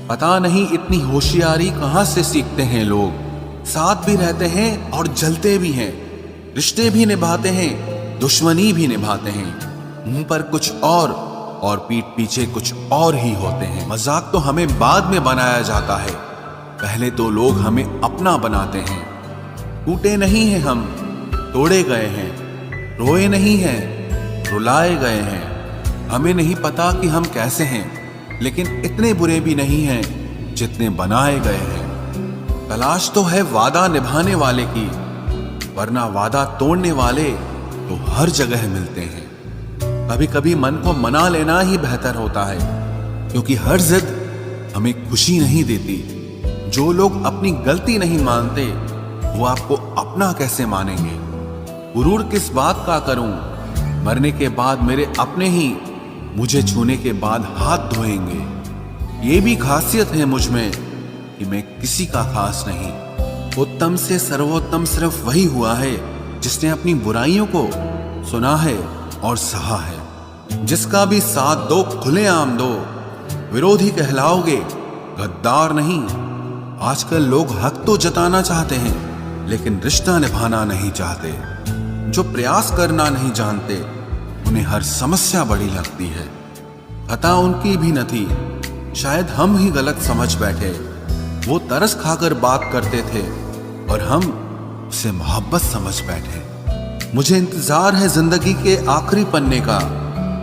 पता नहीं इतनी होशियारी कहां से सीखते हैं लोग। साथ भी रहते हैं और जलते भी हैं, रिश्ते भी निभाते हैं, दुश्मनी भी निभाते हैं। मुंह पर कुछ और पीठ पीछे कुछ और ही होते हैं। मजाक तो हमें बाद में बनाया जाता है, पहले तो लोग हमें अपना बनाते हैं। टूटे नहीं हैं हम, तोड़े गए हैं, रोए नहीं हैं, रुलाए गए हैं। हमें नहीं पता कि हम कैसे हैं, लेकिन इतने बुरे भी नहीं हैं जितने बनाए गए हैं। तलाश तो है वादा निभाने वाले की, वरना वादा तोड़ने वाले तो हर जगह मिलते हैं। कभी कभी मन को मना लेना ही बेहतर होता है, क्योंकि हर जिद हमें खुशी नहीं देती। जो लोग अपनी गलती नहीं मानते, वो आपको अपना कैसे मानेंगे? गुरूर किस बात का करूं, मरने के बाद मेरे अपने ही मुझे छूने के बाद हाथ धोएंगे। ये भी खासियत है मुझ में कि मैं किसी का खास नहीं। उत्तम से सर्वोत्तम सिर्फ वही हुआ है जिसने अपनी बुराइयों को सुना है और सहा है। जिसका भी साथ दो खुलेआम दो, विरोधी कहलाओगे, गद्दार नहीं। आजकल लोग हक तो जताना चाहते हैं, लेकिन रिश्ता निभाना नहीं चाहते। जो प्रयास करना नहीं जानते, उन्हें हर समस्या बड़ी लगती है। खता उनकी भी न थी, शायद हम ही गलत समझ बैठे। वो तरस खाकर बात करते थे और हम उसे मोहब्बत समझ बैठे। मुझे इंतजार है जिंदगी के आखिरी पन्ने का,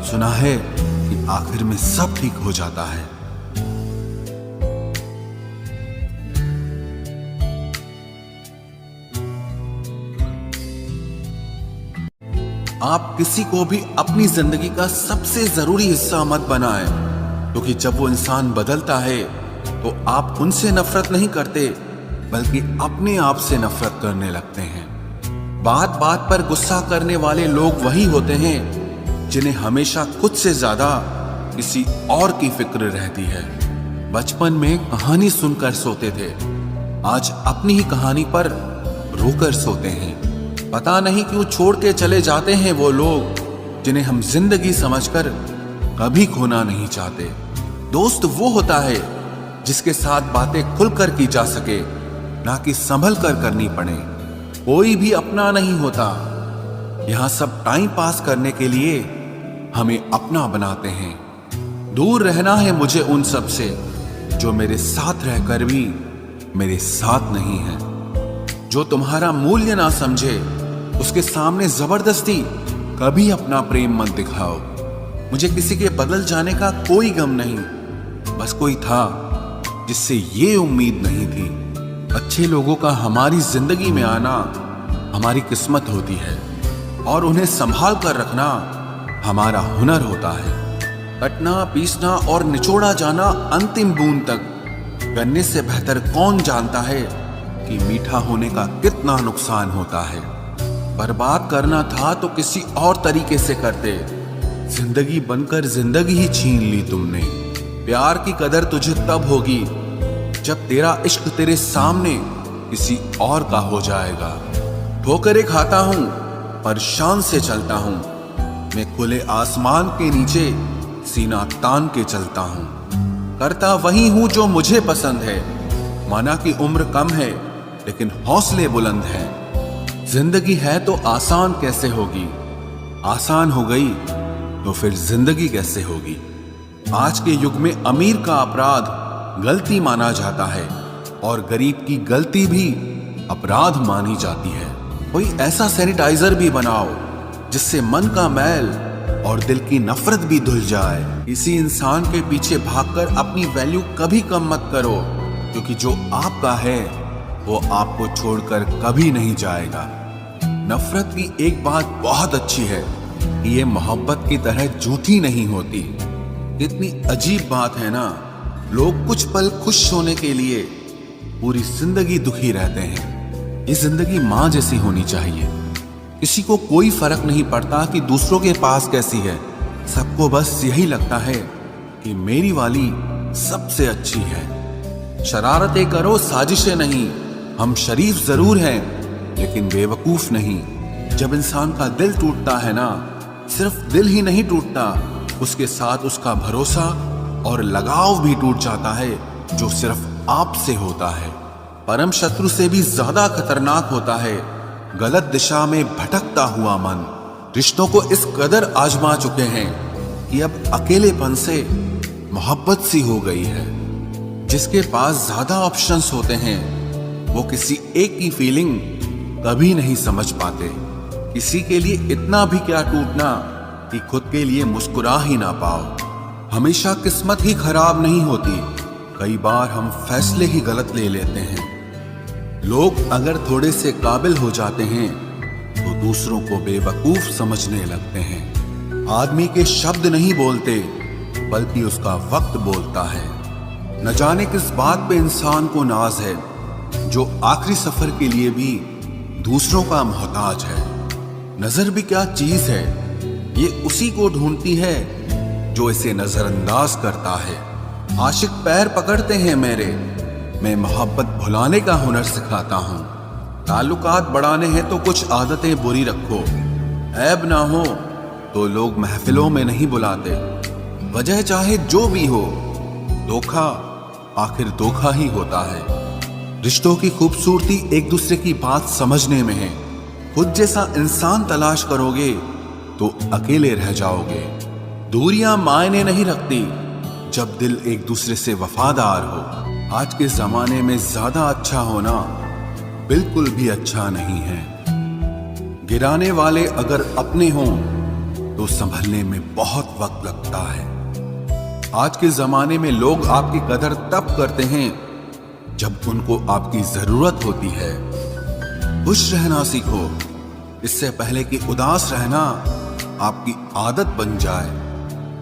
सुना है कि आखिर में सब ठीक हो जाता है। आप किसी को भी अपनी जिंदगी का सबसे जरूरी हिस्सा मत बनाएं, क्योंकि जब वो इंसान बदलता है तो आप उनसे नफरत नहीं करते, बल्कि अपने आप से नफरत करने लगते हैं। बात बात पर गुस्सा करने वाले लोग वही होते हैं जिन्हें हमेशा खुद से ज्यादा किसी और की फिक्र रहती है। बचपन में कहानी सुनकर सोते थे, आज अपनी ही कहानी पर रोकर सोते हैं। पता नहीं क्यों छोड़ के चले जाते हैं वो लोग जिन्हें हम जिंदगी समझकर कभी खोना नहीं चाहते। दोस्त वो होता है जिसके साथ बातें खुलकर की जा सके, ना कि संभल कर करनी पड़े। कोई भी अपना नहीं होता, यहां सब टाइम पास करने के लिए हमें अपना बनाते हैं। दूर रहना है मुझे उन सब से जो मेरे साथ रहकर भी मेरे साथ नहीं है। जो तुम्हारा मूल्य ना समझे, उसके सामने जबरदस्ती कभी अपना प्रेम मत दिखाओ। मुझे किसी के बदल जाने का कोई गम नहीं, बस कोई था जिससे ये उम्मीद नहीं थी। अच्छे लोगों का हमारी जिंदगी में आना हमारी किस्मत होती है, और उन्हें संभाल कर रखना हमारा हुनर होता है। कटना, पीसना और निचोड़ा जाना अंतिम बूंद तक, करने से बेहतर कौन जानता है कि मीठा होने का कितना नुकसान होता है। बर्बाद करना था तो किसी और तरीके से करते, जिंदगी बनकर जिंदगी ही छीन ली तुमने। प्यार की कदर तुझे तब होगी जब तेरा इश्क तेरे सामने किसी और का हो जाएगा। ठोकरें खाता हूं पर शान से चलता हूं, मैं खुले आसमान के नीचे सीना तान के चलता हूं। करता वही हूं जो मुझे पसंद है, माना कि उम्र कम है लेकिन हौसले बुलंद हैं। जिंदगी है तो आसान कैसे होगी, आसान हो गई तो फिर जिंदगी कैसे होगी। आज के युग में अमीर का अपराध गलती माना जाता है, और गरीब की गलती भी अपराध मानी जाती है। कोई ऐसा सैनिटाइजर भी बनाओ जिससे मन का मैल और दिल की नफरत भी धुल जाए। इसी इंसान के पीछे भागकर अपनी वैल्यू कभी कम मत करो, क्योंकि जो आपका है वो आपको छोड़कर कभी नहीं जाएगा। नफरत की एक बात बहुत अच्छी है कि ये मोहब्बत की तरह झूठी नहीं होती। कितनी अजीब बात है ना, लोग कुछ पल खुश होने के लिए पूरी जिंदगी दुखी रहते हैं। ये जिंदगी माँ जैसी होनी चाहिए। किसी को कोई फर्क नहीं पड़ता कि दूसरों के पास कैसी है, सबको बस यही लगता है कि मेरी वाली सबसे अच्छी है। शरारतें करो, साजिशें नहीं। हम शरीफ जरूर हैं लेकिन बेवकूफ नहीं। जब इंसान का दिल टूटता है ना, सिर्फ दिल ही नहीं टूटता, उसके साथ उसका भरोसा और लगाव भी टूट जाता है। जो सिर्फ आपसे होता है। परम शत्रु से भी ज्यादा खतरनाक होता है गलत दिशा में भटकता हुआ मन। रिश्तों को इस कदर आजमा चुके हैं कि अब अकेलेपन से मोहब्बत सी हो गई है। जिसके पास ज्यादा ऑप्शंस होते हैं वो किसी एक की फीलिंग कभी नहीं समझ पाते। किसी के लिए इतना भी क्या टूटना कि खुद के लिए मुस्कुरा ही ना पाओ। हमेशा किस्मत ही खराब नहीं होती, कई बार हम फैसले ही गलत ले लेते हैं। लोग अगर थोड़े से काबिल हो जाते हैं तो दूसरों को बेवकूफ समझने लगते हैं। आदमी के शब्द नहीं बोलते बल्कि उसका वक्त बोलता है। न जाने किस बात पे इंसान को नाज है जो आखिरी सफर के लिए भी दूसरों का मोहताज है। नजर भी क्या चीज है, ये उसी को ढूंढती है जो इसे नजरअंदाज करता है। आशिक पैर पकड़ते हैं मेरे, मैं मोहब्बत भुलाने का हुनर सिखाता हूँ। ताल्लुकात बढ़ाने हैं तो कुछ आदतें बुरी रखो, ऐब ना हो तो लोग महफिलों में नहीं बुलाते। वजह चाहे जो भी हो, धोखा आखिर धोखा ही होता है। रिश्तों की खूबसूरती एक दूसरे की बात समझने में है। खुद जैसा इंसान तलाश करोगे तो अकेले रह जाओगे। दूरियां मायने नहीं रखती जब दिल एक दूसरे से वफादार हो। आज के जमाने में ज्यादा अच्छा होना बिल्कुल भी अच्छा नहीं है। गिराने वाले अगर अपने हों तो संभलने में बहुत वक्त लगता है। आज के जमाने में लोग आपकी कदर तब करते हैं जब उनको आपकी जरूरत होती है। खुश रहना सीखो, इससे पहले कि उदास रहना आपकी आदत बन जाए।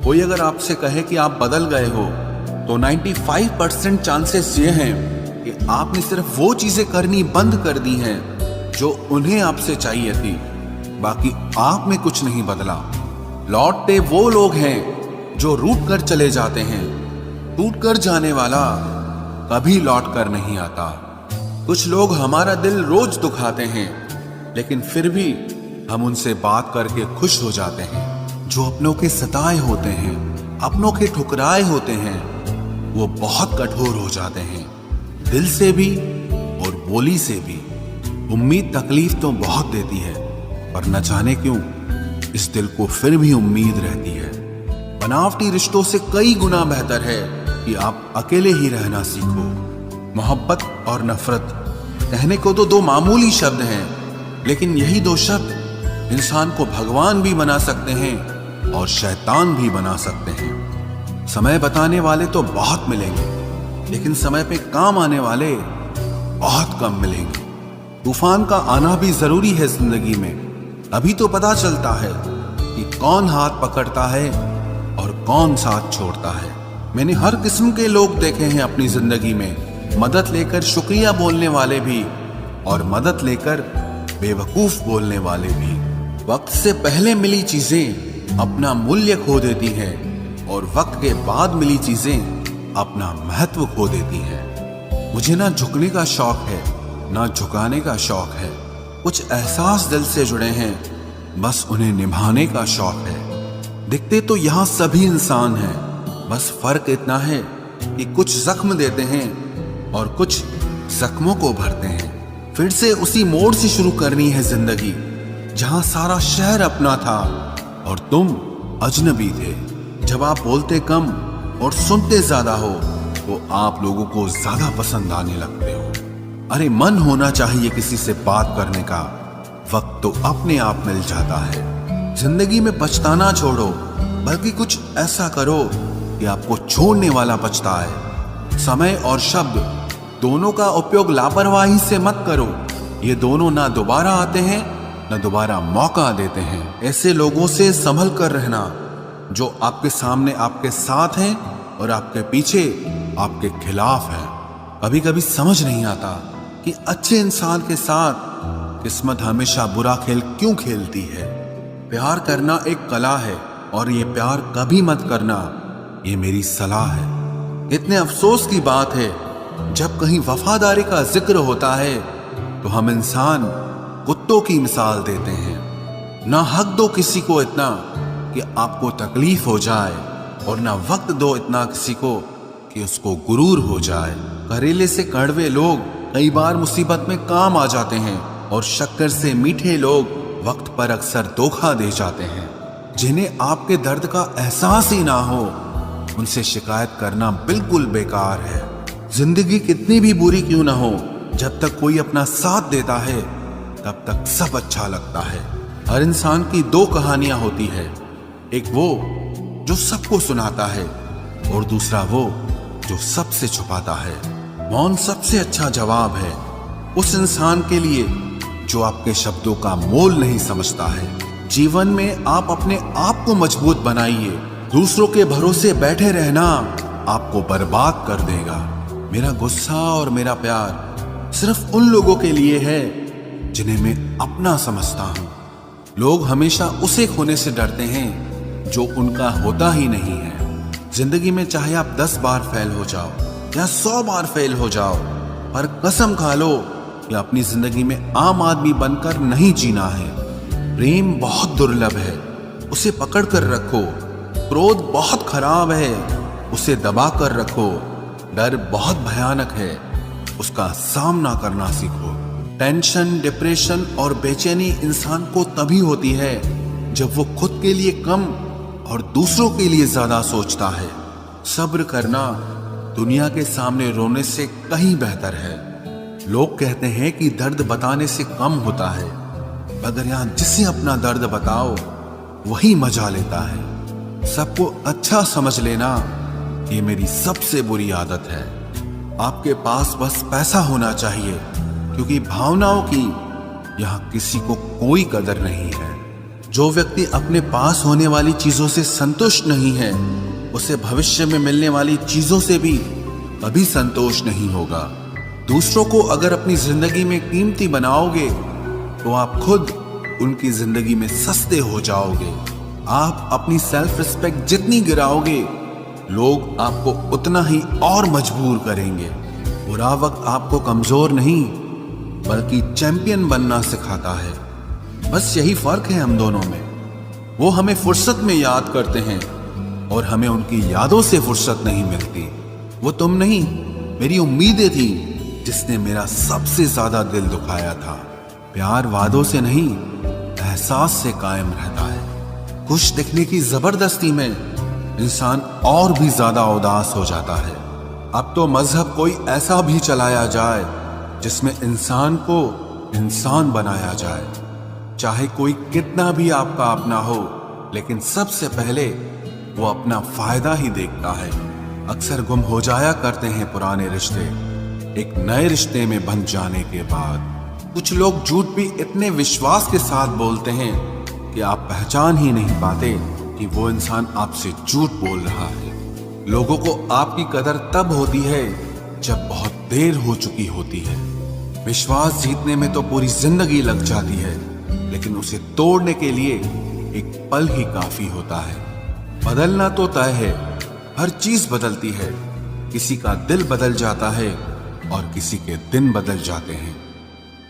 कोई अगर आपसे कहे कि आप बदल गए हो तो 95% चांसेस ये हैं कि आपने सिर्फ वो चीजें करनी बंद कर दी हैं जो उन्हें आपसे चाहिए थी। बाकी आप में कुछ नहीं बदला। लौटते वो लोग हैं जो रूठ कर चले जाते हैं। टूट कर जाने वाला कभी लौट कर नहीं आता। कुछ लोग हमारा दिल रोज दुखाते हैं लेकिन फिर भी हम उनसे बात करके खुश हो जाते हैं। जो अपनों के सताए होते हैं, अपनों के ठुकराए होते हैं, वो बहुत कठोर हो जाते हैं, दिल से भी और बोली से भी। उम्मीद तकलीफ तो बहुत देती है पर न जाने क्यों इस दिल को फिर भी उम्मीद रहती है। बनावटी रिश्तों से कई गुना बेहतर है कि आप अकेले ही रहना सीखो। मोहब्बत और नफरत कहने को तो दो मामूली शब्द हैं, लेकिन यही दो शब्द इंसान को भगवान भी बना सकते हैं और शैतान भी बना सकते हैं। समय बताने वाले तो बहुत मिलेंगे, लेकिन समय पे काम आने वाले बहुत कम मिलेंगे। तूफान का आना भी जरूरी है जिंदगी में, अभी तो पता चलता है कि कौन हाथ पकड़ता है और कौन साथ छोड़ता है। मैंने हर किस्म के लोग देखे हैं अपनी जिंदगी में, मदद लेकर शुक्रिया बोलने वाले भी और मदद लेकर बेवकूफ बोलने वाले भी। वक्त से पहले मिली चीजें अपना मूल्य खो देती हैं और वक्त के बाद मिली चीजें अपना महत्व खो देती हैं। मुझे ना झुकने का शौक है ना झुकाने का शौक है। कुछ एहसास दिल से जुड़े हैं, बस उन्हें निभाने का शौक है। दिखते तो यहाँ सभी इंसान हैं, बस फर्क इतना है कि कुछ जख्म देते हैं और कुछ जख्मों को भरते हैं। फिर से उसी मोड़ से शुरू करनी है जिंदगी जहां सारा शहर अपना था और तुम अजनबी थे। जब आप बोलते कम और सुनते ज्यादा हो तो आप लोगों को ज्यादा पसंद आने लगते हो। अरे मन होना चाहिए किसी से बात करने का, वक्त तो अपने आप मिल जाता है। जिंदगी में पछताना छोड़ो, बल्कि कुछ ऐसा करो कि आपको छोड़ने वाला पछताए। समय और शब्द दोनों का उपयोग लापरवाही से मत करो, ये दोनों ना दोबारा आते हैं ना दोबारा मौका देते हैं। ऐसे लोगों से संभल कर रहना जो आपके सामने आपके साथ हैं और आपके पीछे आपके खिलाफ हैं। कभी कभी समझ नहीं आता कि अच्छे इंसान के साथ किस्मत हमेशा बुरा खेल क्यों खेलती है। प्यार करना एक कला है और ये प्यार कभी मत करना, ये मेरी सलाह है। इतने अफसोस की बात है जब कहीं वफादारी का जिक्र होता है तो हम इंसान कुत्तों की मिसाल देते हैं। ना हक दो किसी को इतना कि आपको तकलीफ हो जाए और ना वक्त दो इतना किसी को कि उसको गुरूर हो जाए। करेले से कड़वे लोग कई बार मुसीबत में काम आ जाते हैं और शक्कर से मीठे लोग वक्त पर अक्सर धोखा दे जाते हैं। जिन्हें आपके दर्द का एहसास ही ना हो, उनसे शिकायत करना बिल्कुल बेकार है। जिंदगी कितनी भी बुरी क्यों ना हो, जब तक कोई अपना साथ देता है तब तक सब अच्छा लगता है। हर इंसान की दो कहानियां होती है, एक वो जो सबको सुनाता है और दूसरा वो जो सबसे छुपाता है। मौन सबसे अच्छा जवाब है उस इंसान के लिए जो आपके शब्दों का मोल नहीं समझता है। जीवन में आप अपने आप को मजबूत बनाइए। दूसरों के भरोसे बैठे रहना आपको बर्बाद कर देगा। मेरा गुस्सा और मेरा प्यार सिर्फ उन लोगों के लिए है जिन्हें मैं अपना समझता हूं। लोग हमेशा उसे खोने से डरते हैं जो उनका होता ही नहीं है। जिंदगी में चाहे आप 10 बार फेल हो जाओ या 100 बार फेल हो जाओ, पर कसम खा लो कि अपनी जिंदगी में आम आदमी बनकर नहीं जीना है। प्रेम बहुत दुर्लभ है, उसे पकड़ कर रखो। क्रोध बहुत खराब है, उसे दबा कर रखो। डर बहुत भयानक है, उसका सामना करना सीखो। टेंशन, डिप्रेशन और बेचैनी इंसान को तभी होती है जब वो खुद के लिए कम और दूसरों के लिए ज्यादा सोचता है। सब्र करना दुनिया के सामने रोने से कहीं बेहतर है। लोग कहते हैं कि दर्द बताने से कम होता है, मगर यहां जिसे अपना दर्द बताओ वही मजा लेता है। सबको अच्छा समझ लेना ये मेरी सबसे बुरी आदत है। आपके पास बस पैसा होना चाहिए, क्योंकि भावनाओं की यहां किसी को कोई कदर नहीं है। जो व्यक्ति अपने पास होने वाली चीजों से संतुष्ट नहीं है, उसे भविष्य में मिलने वाली चीजों से भी कभी संतोष नहीं होगा। दूसरों को अगर अपनी जिंदगी में कीमती बनाओगे तो आप खुद उनकी जिंदगी में सस्ते हो जाओगे। आप अपनी सेल्फ रिस्पेक्ट जितनी गिराओगे, लोग आपको उतना ही और मजबूर करेंगे। बुरा वक्त आपको कमजोर नहीं बल्कि चैंपियन बनना सिखाता है। बस यही फर्क है हम दोनों में। वो हमें फुर्सत में याद करते हैं और हमें उनकी यादों से फुर्सत नहीं मिलती। वो तुम नहीं, मेरी उम्मीदें थी जिसने मेरा सबसे ज्यादा दिल दुखाया था। प्यार वादों से नहीं, एहसास से कायम रहता है। खुश दिखने की जबरदस्ती में इंसान और भी ज्यादा उदास हो जाता है। अब तो मजहब कोई ऐसा भी चलाया जाए जिसमें इंसान को इंसान बनाया जाए। चाहे कोई कितना भी आपका अपना हो, लेकिन सबसे पहले वो अपना फायदा ही देखता है। अक्सर गुम हो जाया करते हैं पुराने रिश्ते एक नए रिश्ते में बन जाने के बाद। कुछ लोग झूठ भी इतने विश्वास के साथ बोलते हैं कि आप पहचान ही नहीं पाते कि वो इंसान आपसे झूठ बोल रहा है। लोगों को आपकी कदर तब होती है जब बहुत देर हो चुकी होती है। विश्वास जीतने में तो पूरी जिंदगी लग जाती है, लेकिन उसे तोड़ने के लिए एक पल ही काफी होता है। बदलना तो तय है, हर चीज बदलती है। किसी का दिल बदल जाता है और किसी के दिन बदल जाते हैं।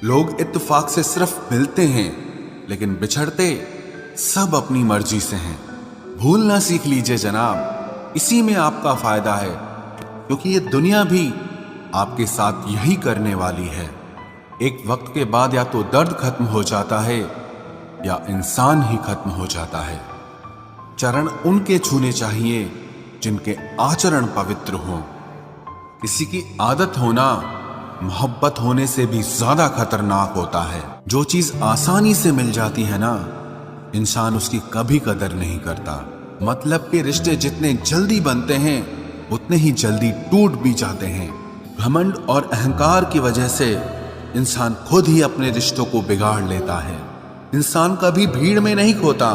लोग इत्तेफाक से सिर्फ मिलते हैं, लेकिन बिछड़ते सब अपनी मर्जी से हैं। भूलना सीख लीजिए जनाब, इसी में आपका फायदा है, क्योंकि ये दुनिया भी आपके साथ यही करने वाली है। एक वक्त के बाद या तो दर्द खत्म हो जाता है या इंसान ही खत्म हो जाता है। चरण उनके छूने चाहिए जिनके आचरण पवित्र हों। किसी की आदत होना मोहब्बत होने से भी ज्यादा खतरनाक होता है। जो चीज आसानी से मिल जाती है ना, इंसान उसकी कभी कदर नहीं करता। मतलब के रिश्ते जितने जल्दी बनते हैं उतने ही जल्दी टूट भी जाते हैं। घमंड और अहंकार की वजह से इंसान खुद ही अपने रिश्तों को बिगाड़ लेता है। इंसान कभी भीड़ में नहीं खोता,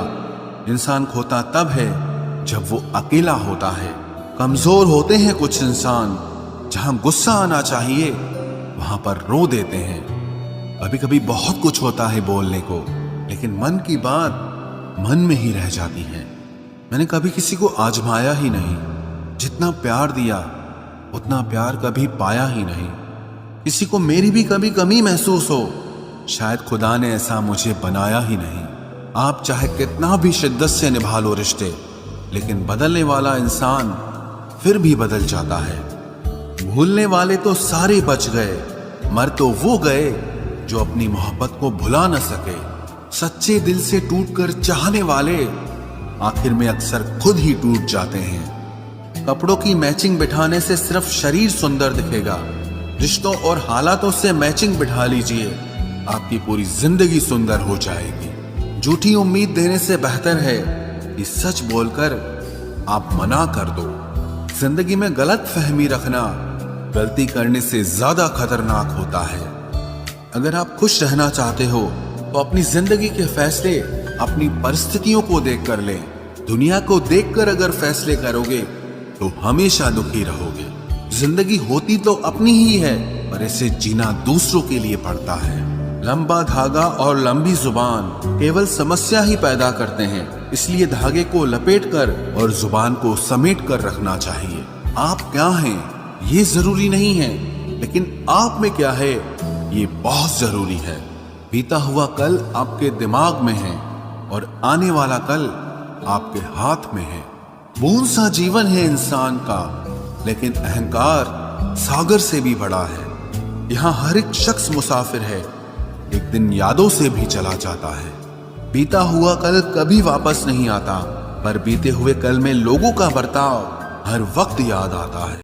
इंसान खोता तब है जब वो अकेला होता है। कमजोर होते हैं कुछ इंसान, जहां गुस्सा आना चाहिए वहां पर रो देते हैं। कभी कभी बहुत कुछ होता है बोलने को, लेकिन मन की बात मन में ही रह जाती है। मैंने कभी किसी को आजमाया ही नहीं। जितना प्यार दिया उतना प्यार कभी पाया ही नहीं। किसी को मेरी भी कभी कमी महसूस हो, शायद खुदा ने ऐसा मुझे बनाया ही नहीं। आप चाहे कितना भी शिद्दत से निभा लो रिश्ते, लेकिन बदलने वाला इंसान फिर भी बदल जाता है। भूलने वाले तो सारे बच गए, मर तो वो गए जो अपनी मोहब्बत को भुला न सके। सच्चे दिल से टूटकर चाहने वाले आखिर में अक्सर खुद ही टूट जाते हैं। कपड़ों की मैचिंग बिठाने से सिर्फ शरीर सुंदर दिखेगा, रिश्तों और हालातों से मैचिंग बिठा लीजिए, आपकी पूरी जिंदगी सुंदर हो जाएगी। झूठी उम्मीद देने से बेहतर है कि सच बोलकर आप मना कर दो। जिंदगी में गलत फहमी रखना गलती करने से ज्यादा खतरनाक होता है। अगर आप खुश रहना चाहते हो तो अपनी जिंदगी के फैसले अपनी परिस्थितियों को देखकर लें। दुनिया को देखकर अगर फैसले करोगे तो हमेशा दुखी रहोगे। जिंदगी होती तो अपनी ही है, पर इसे जीना दूसरों के लिए पड़ता है। लंबा धागा और लंबी जुबान केवल समस्या ही पैदा करते हैं, इसलिए धागे को लपेटकर और जुबान को समेट कर रखना चाहिए। आप क्या हैं ये जरूरी नहीं है, लेकिन आप में क्या है ये बहुत जरूरी है। बीता हुआ कल आपके दिमाग में है और आने वाला कल आपके हाथ में है। बूंद सा जीवन है इंसान का, लेकिन अहंकार सागर से भी बड़ा है। यहाँ हर एक शख्स मुसाफिर है, एक दिन यादों से भी चला जाता है। बीता हुआ कल कभी वापस नहीं आता, पर बीते हुए कल में लोगों का बर्ताव हर वक्त याद आता है।